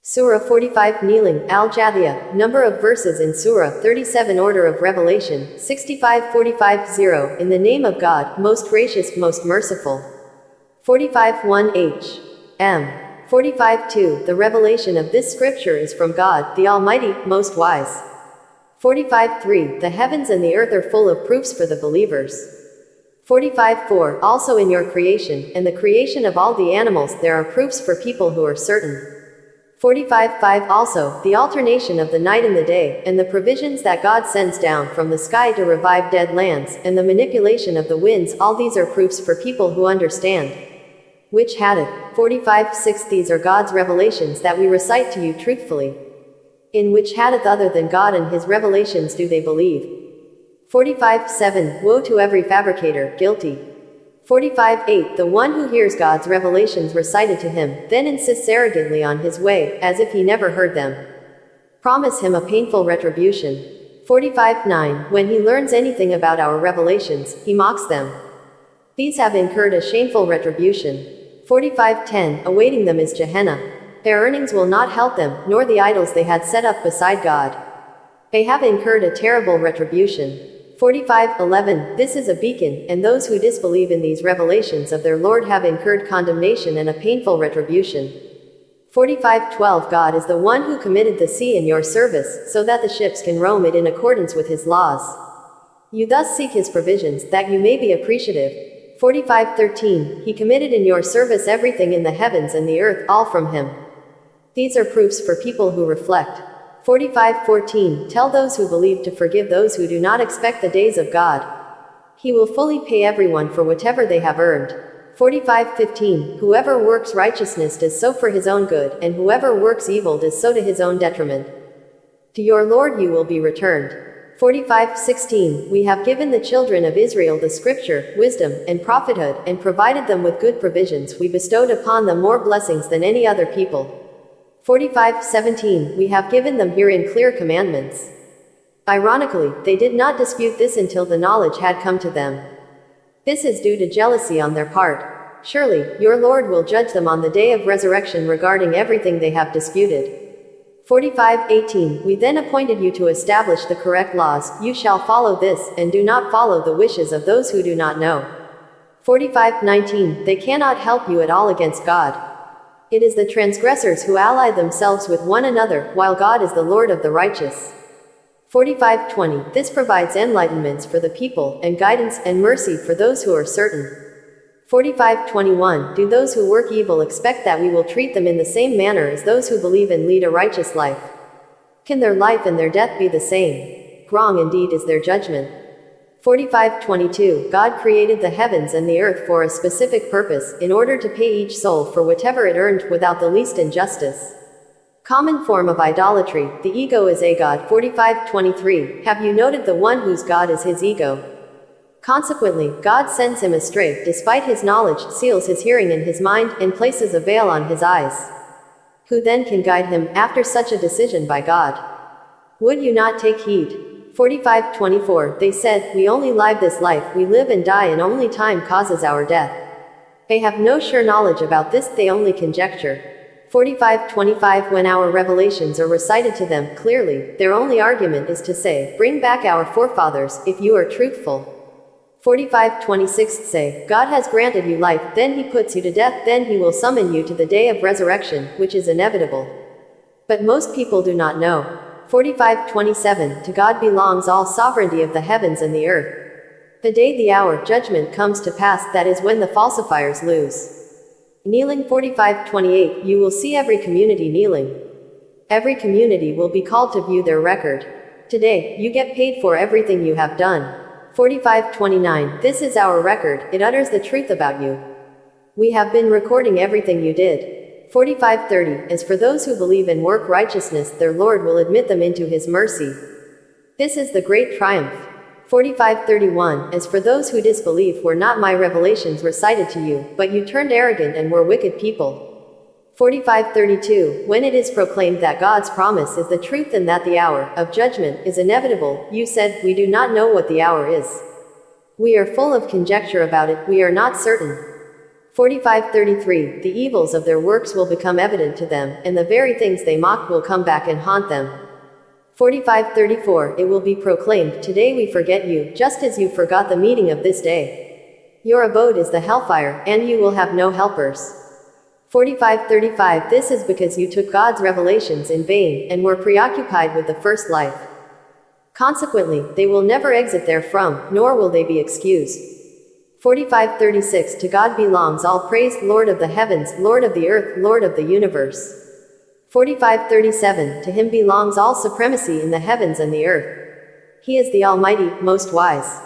Surah 45 Kneeling, Al-Jatheyah, number of verses in Surah 37 Order of Revelation, 65-45-0, in the name of God, most gracious, most merciful. 45-1 H.M. 45-2, the revelation of this scripture is from God, the Almighty, most wise. 45-3, the heavens and the earth are full of proofs for the believers. 45-4, also in your creation, and the creation of all the animals, there are proofs for people who are certain. 45-5 Also, the alternation of the night and the day, and the provisions that God sends down from the sky to revive dead lands, and the manipulation of the winds, all these are proofs for people who understand. Which Hadith? 45-6 These are God's revelations that we recite to you truthfully. In which Hadith other than God and His revelations do they believe? 45-7 Woe to every fabricator, guilty. 45-8 The one who hears God's revelations recited to him, then insists arrogantly on his way, as if he never heard them. Promise him a painful retribution. 45-9 When he learns anything about our revelations, he mocks them. These have incurred a shameful retribution. 45-10 Awaiting them is Gehenna. Their earnings will not help them, nor the idols they had set up beside God. They have incurred a terrible retribution. 45-11 This is a beacon, and those who disbelieve in these revelations of their Lord have incurred condemnation and a painful retribution. 45-12 God is the one who committed the sea in your service, so that the ships can roam it in accordance with His laws. You thus seek His provisions, that you may be appreciative. 45-13 He committed in your service everything in the heavens and the earth, all from Him. These are proofs for people who reflect. 45-14 Tell those who believe to forgive those who do not expect the days of God. He will fully pay everyone for whatever they have earned. 45-15 Whoever works righteousness does so for his own good, and whoever works evil does so to his own detriment. To your Lord you will be returned. 45-16 We have given the children of Israel the scripture, wisdom, and prophethood, and provided them with good provisions. We bestowed upon them more blessings than any other people. 45-17 We have given them herein clear commandments. Ironically, they did not dispute this until the knowledge had come to them. This is due to jealousy on their part. Surely, your Lord will judge them on the day of resurrection regarding everything they have disputed. 45-18 We then appointed you to establish the correct laws. You shall follow this, and do not follow the wishes of those who do not know. 45-19 They cannot help you at all against God. It is the transgressors who ally themselves with one another, while God is the Lord of the righteous. 45-20 This provides enlightenments for the people, and guidance, and mercy for those who are certain. 45-21 Do those who work evil expect that we will treat them in the same manner as those who believe and lead a righteous life? Can their life and their death be the same? Wrong indeed is their judgment. 45-22 God created the heavens and the earth for a specific purpose, in order to pay each soul for whatever it earned, without the least injustice. Common form of idolatry, the ego is a god. 45-23 Have you noted the one whose god is his ego? Consequently, God sends him astray, despite his knowledge, seals his hearing in his mind, and places a veil on his eyes. Who then can guide him, after such a decision by God? Would you not take heed? 45-24 They said, we only live this life, we live and die, and only time causes our death. They have no sure knowledge about this, they only conjecture. 45-25 When our revelations are recited to them clearly, their only argument is to say, bring back our forefathers, if you are truthful. 45-26 Say, God has granted you life, then He puts you to death, then He will summon you to the day of resurrection, which is inevitable. But most people do not know. 45-27 To God belongs all sovereignty of the heavens and the earth. The day the hour judgment comes to pass, that is when the falsifiers lose. Kneeling 45-28 You will see every community kneeling. Every community will be called to view their record. Today, you get paid for everything you have done. 45-29 This is our record, it utters the truth about you. We have been recording everything you did. 45-30 As for those who believe and work righteousness, their Lord will admit them into His mercy. This is the great triumph. 45-31 As for those who disbelieve, were not my revelations recited to you, but you turned arrogant and were wicked people. 45-32 When it is proclaimed that God's promise is the truth and that the hour of judgment is inevitable, you said, we do not know what the hour is. We are full of conjecture about it, we are not certain. 45:33 The evils of their works will become evident to them, and the very things they mocked will come back and haunt them. 45:34 It will be proclaimed, today we forget you, just as you forgot the meeting of this day. Your abode is the hellfire, and you will have no helpers. 45:35 This is because you took God's revelations in vain, and were preoccupied with the first life. Consequently, they will never exit therefrom, nor will they be excused. 45:36 To God belongs all praise, Lord of the heavens, Lord of the earth, Lord of the universe. 45:37 To him belongs all supremacy in the heavens and the earth. He is the Almighty, most wise.